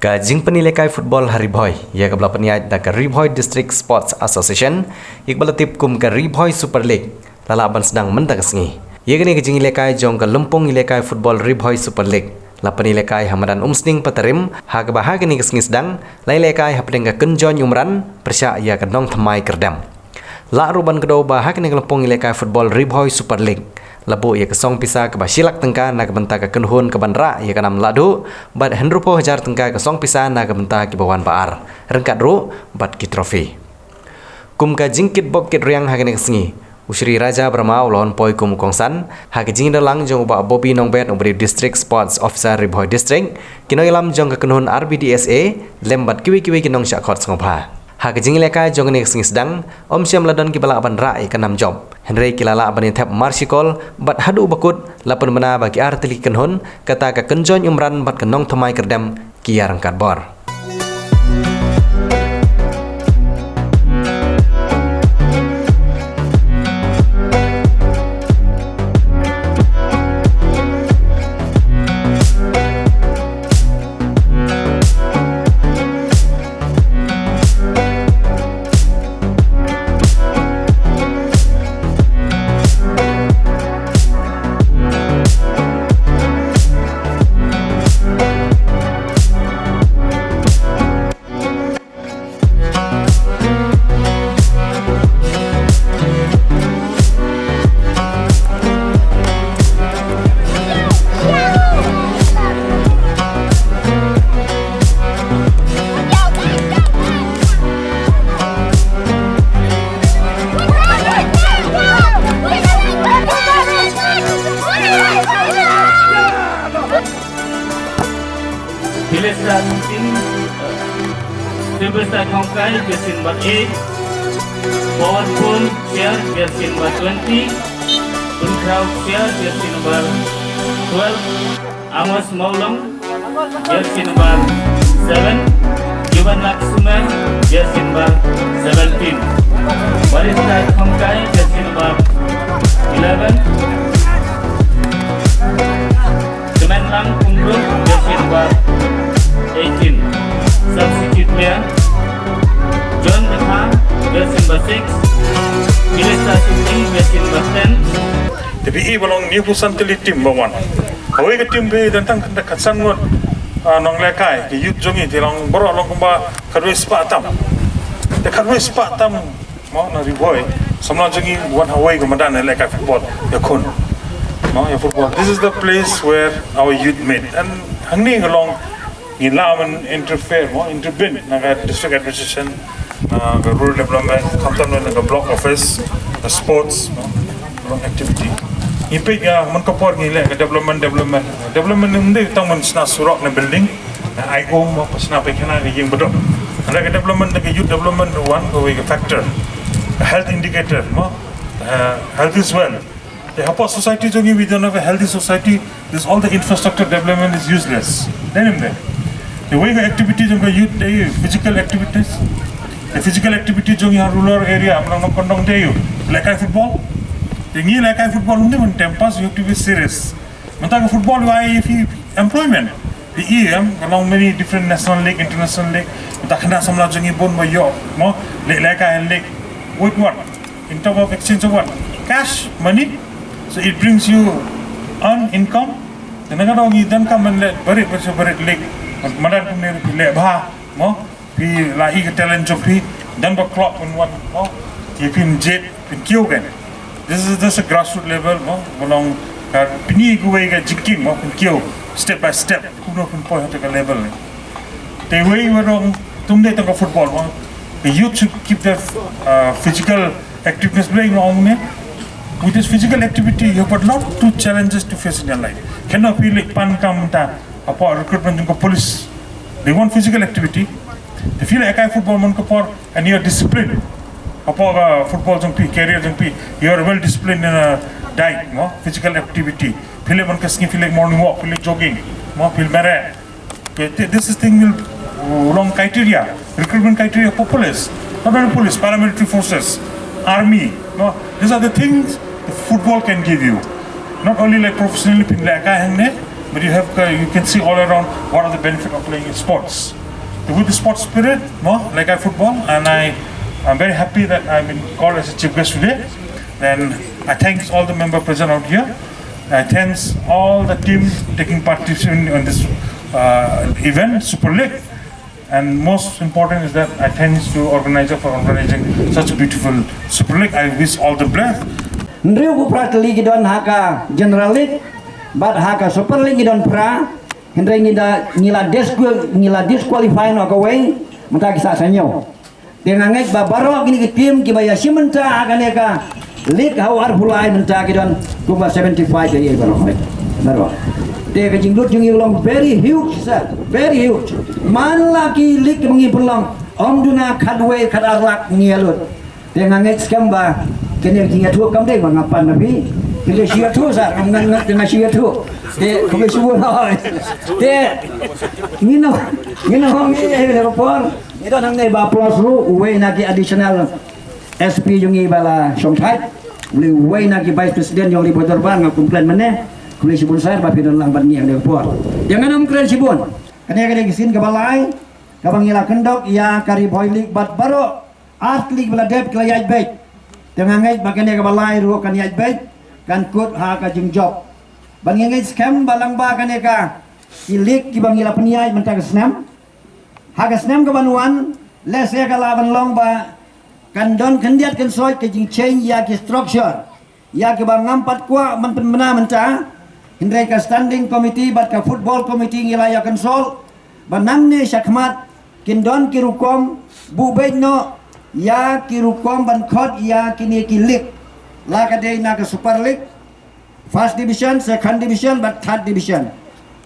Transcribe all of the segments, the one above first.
Ka jing penilekai football Haribhoi, ia kabla peniat da ka Ribhoi District Sports Association, ikbala tip kum ka Ribhoi Super League, lalaban sedang mendagasngi. Ia kini kejing ilekai jong ka Lempung ilekai football Ribhoi Super League. Lapan ilekai hamadan umsning patarim, ha ka bahag ni kesngi sedang, la ilekai hapdeng ka kenjon umran, persya ia ka nong thamai kerdam. La ruban kedua bahag ni Lempung ilekai football Ribhoi Super League. Labu ia kesong pisa ke basilak tengka na kebenta ke kenhun ke bandra ia kanam ladu bad henrupo hajar tengka kesong pisa na kebenta ke bawan baar rengkat ru bad ki trofi kum ka jingkit bokit riang ha kene kesngi usri raja brahma ulon poi kum kongsan ha ke jing dalang jong ba bobi nongbet ubri district sports officer Ribhoi district kinoilam jong ke kenhun RBDSA lembat kiwi-kiwi kinong syakot sngopha ha ke jing leka jong ne kesngi sedang om syam ladon ki bala bandra ia kanam job Henry kilala abani thap marsikol bat hadu bakut lapan bena bagi artili kenhon kata ka kenjon umran bat kenong thamai kerdam kiar angkat bor. Hilesra ting Silvestra Kongkai versi number 8 Forward Pool share versi number 20 Unkraut share versi number 12 Amos Maulong versi number 7 Yuvan Laksuma versi number 17 Barista Kongkai versi number 11 Kemenlang Kumruk versi number 18 substitute player John Dekha versi number 6 Milista Suting versi number 10 Tapi balong new pusantili tim bawan awai ke tim be tentang katsan ngot nong lekai ke youth jongi tilong borok long kumba kadwe spatam te kadwe spatam mau na Ribhoi samla jongi wan awai ke madan lekai football ya kun mau ya football this is the place where our youth met and hangni along Gilaman interfere, intervene, naga district administration, naga rural development, kamtan naga block office, sports, activity. Ipe ya menkopor gila ke development ini tang men sna surok na building, na IO mo pasna pe kana yang bedok. Ada ke development ke youth development one go ke factor, health indicator, health is well. The Hapa society jongi we don't have a healthy society. This all the infrastructure development is useless. Then the way the activities of the youth, the physical activities, the physical activity jongi rural area, amlang kondong dayu, lekai football. Tingi lekai football undi men tempas you have to be serious. Mentang football why if employment. The EM along many different national league, international league. Mentang kena samla jongi bon bayo, mo lekai league. With what? In terms of exchange of what? Cash, money. So it brings you earn income. Dan kadang dan kamen berit league. Madan pun le bah mo pi lahi ke talent job pi dan ba club pun wan mo ti pin jet pin kio kan this is just a grassroots level mo bolong ka pini guwe ga jiking mo pin kio step by step kuno pun point to level ni te way warong tumde tang football mo the youth should keep their physical activeness playing on ne with this physical activity you have got lot of challenges to face in your life cannot feel like pan kam ta apa recruitment jengko police they want physical activity they feel like football mon ko and you are disciplined apa football jengpi career jengpi you are well disciplined in a diet no physical activity feel mon ka feel like morning walk feel like jogging mo feel mare this is thing will long criteria recruitment criteria for police not only police paramilitary forces army no these are the things the football can give you not only like professionally pin like hang ne but you can see all around what are the benefit of playing sports. With the sports spirit, like football, and I'm very happy that I've been called as a chief guest today. Then I thank all the members present out here. I thank all the team taking part in this event, Super League. And most important is that I thank to organizer for organizing such a beautiful Super League. I wish all the best. Ndriu ku pra league don haka General League, but haka Super League don pra, hendrai ngila disqualify no kawai, mata kisah sanyo. Dengan ngek babaro gini ke tim kibaya simenta haka neka league hawar pulai menta kidon kumba 75 jadi baro. Dia kecing lut jungi ulang very huge sir, very huge. Man laki league mengi pulang duna kadwe kadarlak ngialut. Dengan ngek skamba kena tinggal tu kamdeng ngapan nabi. Kita sia tu sir, ngat dengan sia tu. Dia kami subuh noi. Dia ngino hong ni rapor. Itu nang nei ba plus ru uwe nagi additional SP jungi bala somthai. Uli uwe nagi vice president yang libur terbang komplain meneh. Kuli sibun saya bapi dan lang ban ngiang rapor. Jangan keren sibun. Kena gisin ke balai. Kabang ila kendok ya kari boy league bat baro art league bala dep kelayaj baik. Dengan ngai bagane ke balai ru kan yaj baik kan kut ha ka jing job. Bang ngai scam balang ba kan ka ilik ki bang ila peniai mentang snam. Ha ka snam ke banuan les ya ka laban long ba kan don kendiat kan soy ke jing change ya ki structure. Ya ke bang ngampat kwa men mena menta hindrai ka standing committee bat ka football committee ngila ya kan sol banang ni syakmat kindon kirukom bubeno ya kirukom ban khot ya kini kilik la ka dei na ka super league first division second division but third division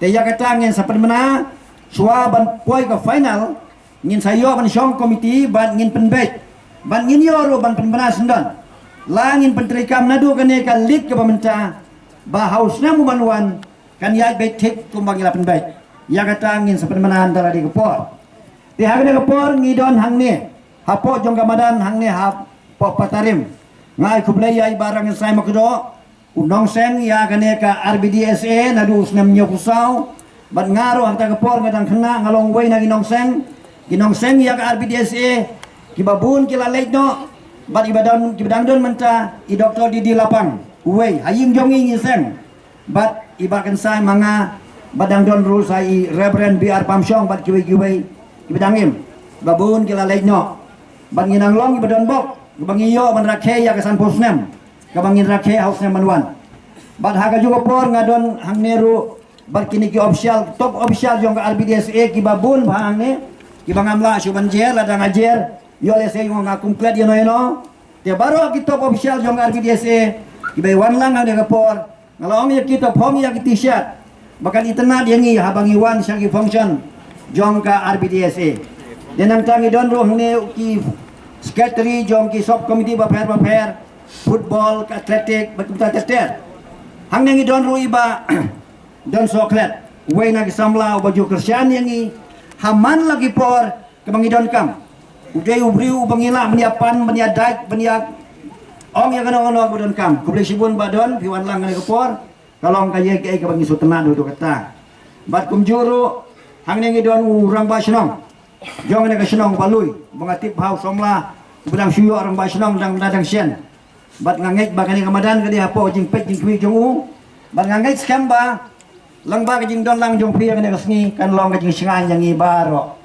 te ya ka tangin sa penmena swa ban poi ka final ngin sayo ban shong committee ban ngin penbet ban ngin yoro ban penmena sendon la ngin pentrikam nadu kane ka league ka pamenta ba hausna mu banwan kan ya bet tek kumbang ila penbet ya kata angin seperti mana antara di kepor. Di hari kepor ngidon hang ni, hapo jong kamadan hang ni hapo patarim. Ngai kublai ya barang yang saya makdo, unong sen ya kene ka RBDSA nadu senam nyopusau, bat ngaro hang kepor ngadang kena ngalong way na ginong sen ya ka RBDSA kibabun kila leitno, bat ibadang don menta i doktor di lapang, way haying jongi ngisen, bat ibakan saya manga badang don rule sai Reverend BR Pamsyong bat kiwi ibadangim babun kila leitno ban nginang long ibadon bok bangiyo ban rakhe ya kesan posnem kabangin rakhe hausnem manwan bat haga juga por ngadon hang neru bat kini ki official top official jong ka RBDSA ki babun bhangne ki bangamla suban jer ladang ajer yo le se ngo ngakum klad yo no te baro ki top official jong RBDSA ki bay wan lang ade ka por ngalong ya kita phong ya ki t-shirt bahkan itena dia ngi habang iwan syagi function jong ka RBDSA denang tangi don roh ne ki secretary jong ki sub committee ba fair football ka athletic betul teter hang ngi don roh iba don soklet way na ki samla baju kersian yang ngi haman lagi por ke bangi don kam udai ubriu bangila meniapan meniadat meniak ong ya kana ono don kam ku sibun badon piwan lang ngi por kalong kaya ke bangi sutena do kata bat kumjuru hang ngi don urang ba senong jong ne ka senong balui bangatip hau somla bedang suyo orang ba senong dang dadang sian bat ngangek ba kani kamadan ke dia hapo jing pek jing kwi jong u bat ngangek skamba lang ba ke jing don lang jong pia kani kasngi kan long ke jing singan yang ibaro